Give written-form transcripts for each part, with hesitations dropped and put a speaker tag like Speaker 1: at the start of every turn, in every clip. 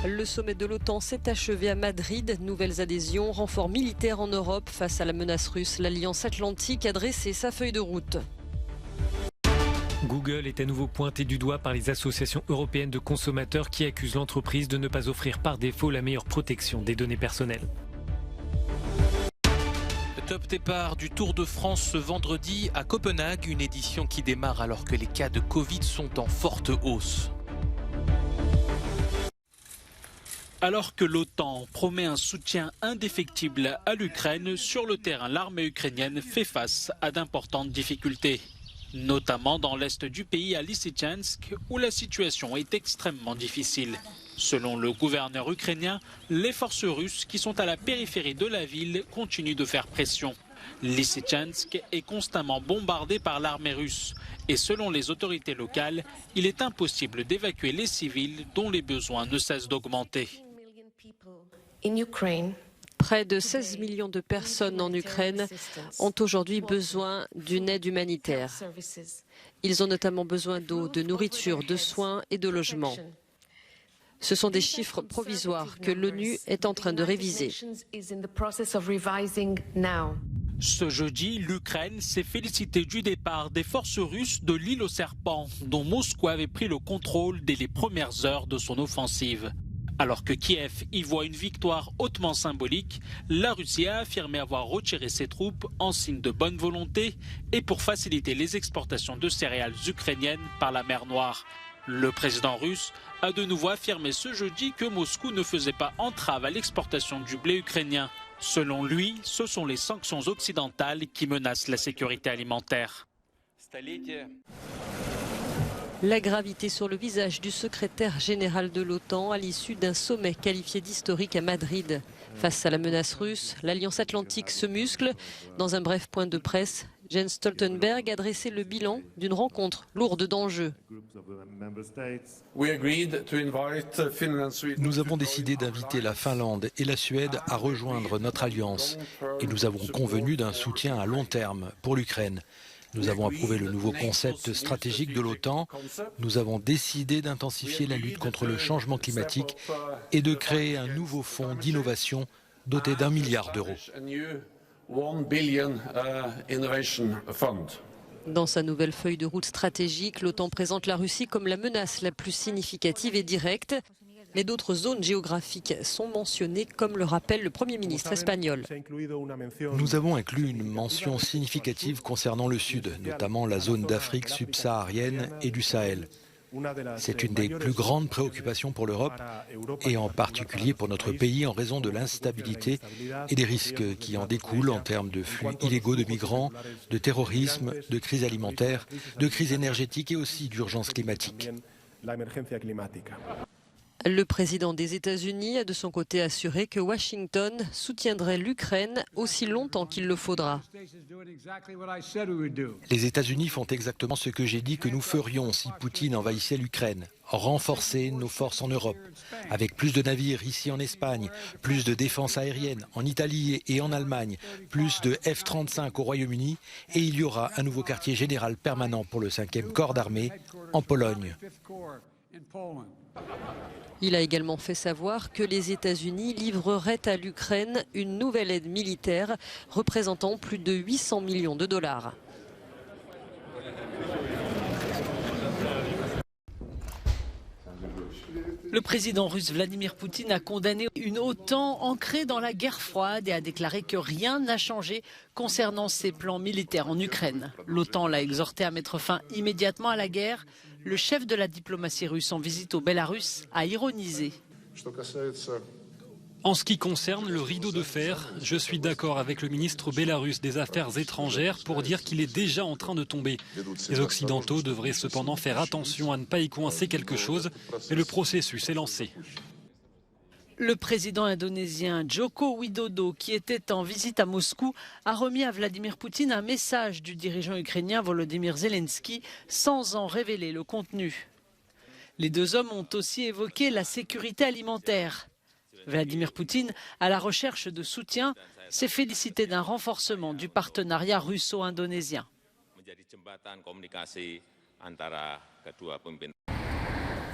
Speaker 1: Le sommet de l'OTAN s'est achevé à Madrid. Nouvelles adhésions, renforts militaires en Europe face à la menace russe. L'Alliance Atlantique a dressé sa feuille de route.
Speaker 2: Google est à nouveau pointé du doigt par les associations européennes de consommateurs qui accusent l'entreprise de ne pas offrir par défaut la meilleure protection des données personnelles.
Speaker 3: Top départ du Tour de France ce vendredi à Copenhague, une édition qui démarre alors que les cas de Covid sont en forte hausse. Alors que l'OTAN promet un soutien indéfectible à l'Ukraine, sur le terrain, l'armée ukrainienne fait face à d'importantes difficultés, notamment dans l'est du pays à Lysychansk, où la situation est extrêmement difficile. Selon le gouverneur ukrainien, les forces russes qui sont à la périphérie de la ville continuent de faire pression. Lysychansk est constamment bombardé par l'armée russe et selon les autorités locales, il est impossible d'évacuer les civils dont les besoins ne cessent d'augmenter.
Speaker 1: Près de 16 millions de personnes en Ukraine ont aujourd'hui besoin d'une aide humanitaire. Ils ont notamment besoin d'eau, de nourriture, de soins et de logements. Ce sont des chiffres provisoires que l'ONU est en train de réviser.
Speaker 3: Ce jeudi, l'Ukraine s'est félicitée du départ des forces russes de l'île aux serpents, dont Moscou avait pris le contrôle dès les premières heures de son offensive. Alors que Kiev y voit une victoire hautement symbolique, la Russie a affirmé avoir retiré ses troupes en signe de bonne volonté et pour faciliter les exportations de céréales ukrainiennes par la mer Noire. Le président russe a de nouveau affirmé ce jeudi que Moscou ne faisait pas entrave à l'exportation du blé ukrainien. Selon lui, ce sont les sanctions occidentales qui menacent la sécurité alimentaire.
Speaker 1: La gravité sur le visage du secrétaire général de l'OTAN à l'issue d'un sommet qualifié d'historique à Madrid. Face à la menace russe, l'Alliance Atlantique se muscle. Dans un bref point de presse, Jens Stoltenberg a dressé le bilan d'une rencontre lourde d'enjeux.
Speaker 4: Nous avons décidé d'inviter la Finlande et la Suède à rejoindre notre alliance et nous avons convenu d'un soutien à long terme pour l'Ukraine. Nous avons approuvé le nouveau concept stratégique de l'OTAN. Nous avons décidé d'intensifier la lutte contre le changement climatique et de créer un nouveau fonds d'innovation doté d'1 milliard d'euros.
Speaker 1: Dans sa nouvelle feuille de route stratégique, l'OTAN présente la Russie comme la menace la plus significative et directe. Mais d'autres zones géographiques sont mentionnées, comme le rappelle le Premier ministre espagnol.
Speaker 4: Nous avons inclus une mention significative concernant le Sud, notamment la zone d'Afrique subsaharienne et du Sahel. C'est une des plus grandes préoccupations pour l'Europe et en particulier pour notre pays en raison de l'instabilité et des risques qui en découlent en termes de flux illégaux de migrants, de terrorisme, de crise alimentaire, de crise énergétique et aussi d'urgence climatique.
Speaker 1: Le président des États-Unis a de son côté assuré que Washington soutiendrait l'Ukraine aussi longtemps qu'il le faudra.
Speaker 4: Les États-Unis font exactement ce que j'ai dit que nous ferions si Poutine envahissait l'Ukraine. Renforcer nos forces en Europe, avec plus de navires ici en Espagne, plus de défense aérienne en Italie et en Allemagne, plus de F-35 au Royaume-Uni et il y aura un nouveau quartier général permanent pour le 5e corps d'armée en Pologne.
Speaker 1: Il a également fait savoir que les États-Unis livreraient à l'Ukraine une nouvelle aide militaire représentant plus de 800 millions de dollars.
Speaker 5: Le président russe Vladimir Poutine a condamné une OTAN ancrée dans la guerre froide et a déclaré que rien n'a changé concernant ses plans militaires en Ukraine. L'OTAN l'a exhorté à mettre fin immédiatement à la guerre. Le chef de la diplomatie russe en visite au Bélarus a ironisé.
Speaker 2: En ce qui concerne le rideau de fer, je suis d'accord avec le ministre bélarusse des Affaires étrangères pour dire qu'il est déjà en train de tomber. Les Occidentaux devraient cependant faire attention à ne pas y coincer quelque chose, mais le processus est lancé.
Speaker 5: Le président indonésien Joko Widodo, qui était en visite à Moscou, a remis à Vladimir Poutine un message du dirigeant ukrainien Volodymyr Zelensky sans en révéler le contenu. Les deux hommes ont aussi évoqué la sécurité alimentaire. Vladimir Poutine, à la recherche de soutien, s'est félicité d'un renforcement du partenariat russo-indonésien.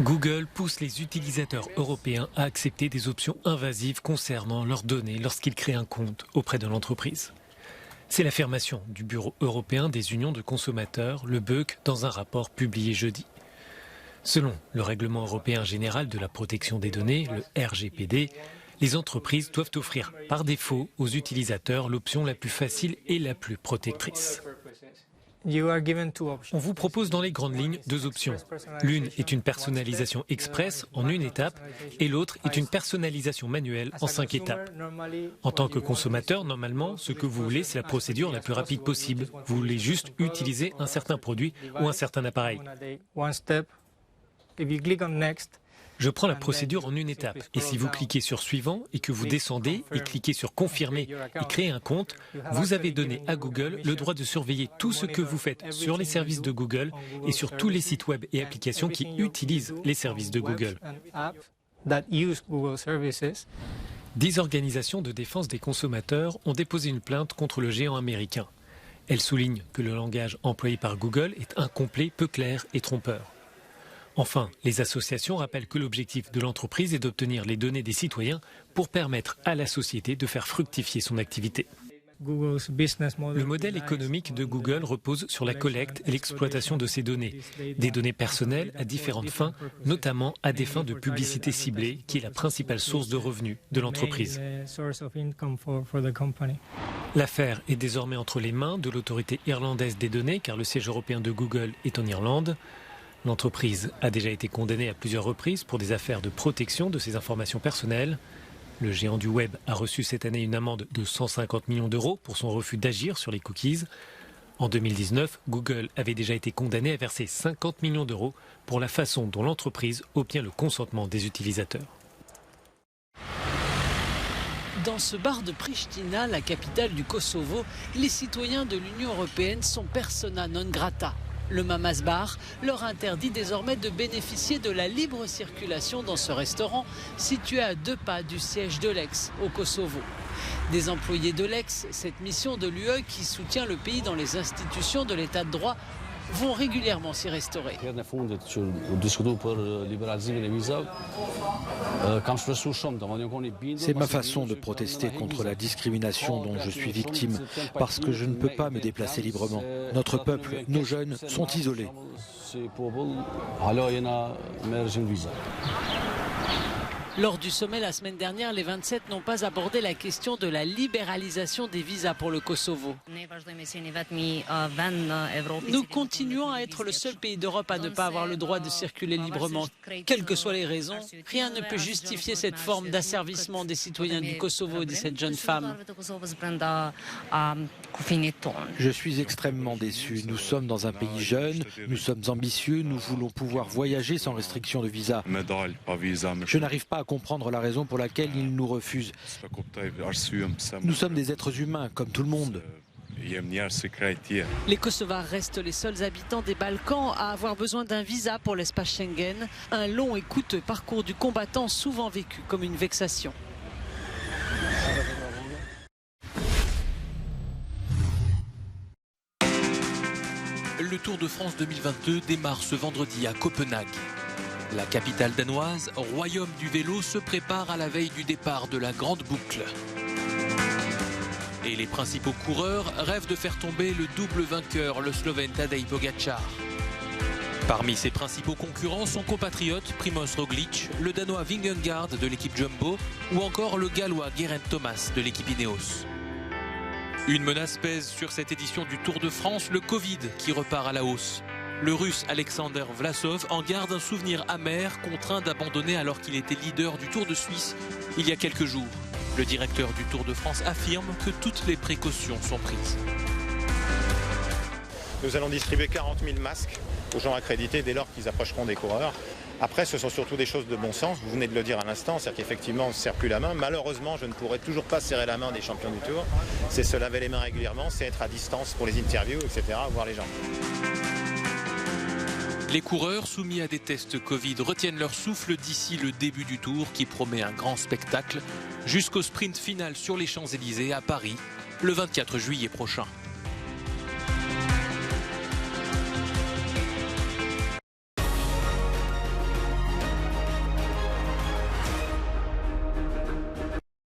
Speaker 6: Google pousse les utilisateurs européens à accepter des options invasives concernant leurs données lorsqu'ils créent un compte auprès de l'entreprise. C'est l'affirmation du Bureau européen des unions de consommateurs, le BEUC, dans un rapport publié jeudi. Selon le Règlement européen général de la protection des données, le RGPD, les entreprises doivent offrir par défaut aux utilisateurs l'option la plus facile et la plus protectrice. On vous propose dans les grandes lignes 2 options. L'une est une personnalisation express en une étape et l'autre est une personnalisation manuelle en 5 étapes. En tant que consommateur, normalement, ce que vous voulez, c'est la procédure la plus rapide possible. Vous voulez juste utiliser un certain produit ou un certain appareil. Je prends la procédure en une étape et si vous cliquez sur suivant et que vous descendez et cliquez sur confirmer et créer un compte, vous avez donné à Google le droit de surveiller tout ce que vous faites sur les services de Google et sur tous les sites web et applications qui utilisent les services de Google. 10 organisations de défense des consommateurs ont déposé une plainte contre le géant américain. Elles soulignent que le langage employé par Google est incomplet, peu clair et trompeur. Enfin, les associations rappellent que l'objectif de l'entreprise est d'obtenir les données des citoyens pour permettre à la société de faire fructifier son activité. Le modèle économique de Google repose sur la collecte et l'exploitation de ces données, des données personnelles à différentes fins, notamment à des fins de publicité ciblée, qui est la principale source de revenus de l'entreprise. L'affaire est désormais entre les mains de l'autorité irlandaise des données, car le siège européen de Google est en Irlande. L'entreprise a déjà été condamnée à plusieurs reprises pour des affaires de protection de ses informations personnelles. Le géant du web a reçu cette année une amende de 150 millions d'euros pour son refus d'agir sur les cookies. En 2019, Google avait déjà été condamné à verser 50 millions d'euros pour la façon dont l'entreprise obtient le consentement des utilisateurs.
Speaker 5: Dans ce bar de Pristina, la capitale du Kosovo, les citoyens de l'Union européenne sont persona non grata. Le Mamas Bar leur interdit désormais de bénéficier de la libre circulation dans ce restaurant situé à 2 pas du siège de l'Ex au Kosovo. Des employés de l'Ex, cette mission de l'UE qui soutient le pays dans les institutions de l'état de droit, vont régulièrement s'y restaurer.
Speaker 4: C'est ma façon de protester contre la discrimination dont je suis victime, parce que je ne peux pas me déplacer librement. Notre peuple, nos jeunes, sont isolés.
Speaker 5: Lors du sommet la semaine dernière, les 27 n'ont pas abordé la question de la libéralisation des visas pour le Kosovo. Nous continuons à être le seul pays d'Europe à ne pas avoir le droit de circuler librement. Quelles que soient les raisons, rien ne peut justifier cette forme d'asservissement des citoyens du Kosovo, dit cette jeune femme.
Speaker 4: Je suis extrêmement déçu. Nous sommes dans un pays jeune, nous sommes ambitieux, nous voulons pouvoir voyager sans restriction de visa. Je n'arrive pas à comprendre la raison pour laquelle ils nous refusent. Nous sommes des êtres humains, comme tout le monde.
Speaker 5: Les Kosovars restent les seuls habitants des Balkans à avoir besoin d'un visa pour l'espace Schengen. Un long et coûteux parcours du combattant souvent vécu comme une vexation.
Speaker 7: Le Tour de France 2022 démarre ce vendredi à Copenhague. La capitale danoise, royaume du vélo, se prépare à la veille du départ de la grande boucle. Et les principaux coureurs rêvent de faire tomber le double vainqueur, le Slovène Tadej Pogačar. Parmi ses principaux concurrents, son compatriote Primož Roglič, le Danois Vingegaard de l'équipe Jumbo ou encore le Gallois Geraint Thomas de l'équipe Ineos. Une menace pèse sur cette édition du Tour de France, le Covid qui repart à la hausse. Le Russe Alexander Vlasov en garde un souvenir amer, contraint d'abandonner alors qu'il était leader du Tour de Suisse il y a quelques jours. Le directeur du Tour de France affirme que toutes les précautions sont prises.
Speaker 8: Nous allons distribuer 40 000 masques aux gens accrédités dès lors qu'ils approcheront des coureurs. Après, ce sont surtout des choses de bon sens, vous venez de le dire à l'instant, c'est-à-dire qu'effectivement on ne serre plus la main. Malheureusement, je ne pourrai toujours pas serrer la main des champions du Tour. C'est se laver les mains régulièrement, c'est être à distance pour les interviews, etc., voir les gens.
Speaker 7: Les coureurs soumis à des tests Covid retiennent leur souffle d'ici le début du Tour qui promet un grand spectacle jusqu'au sprint final sur les Champs-Élysées à Paris le 24 juillet prochain.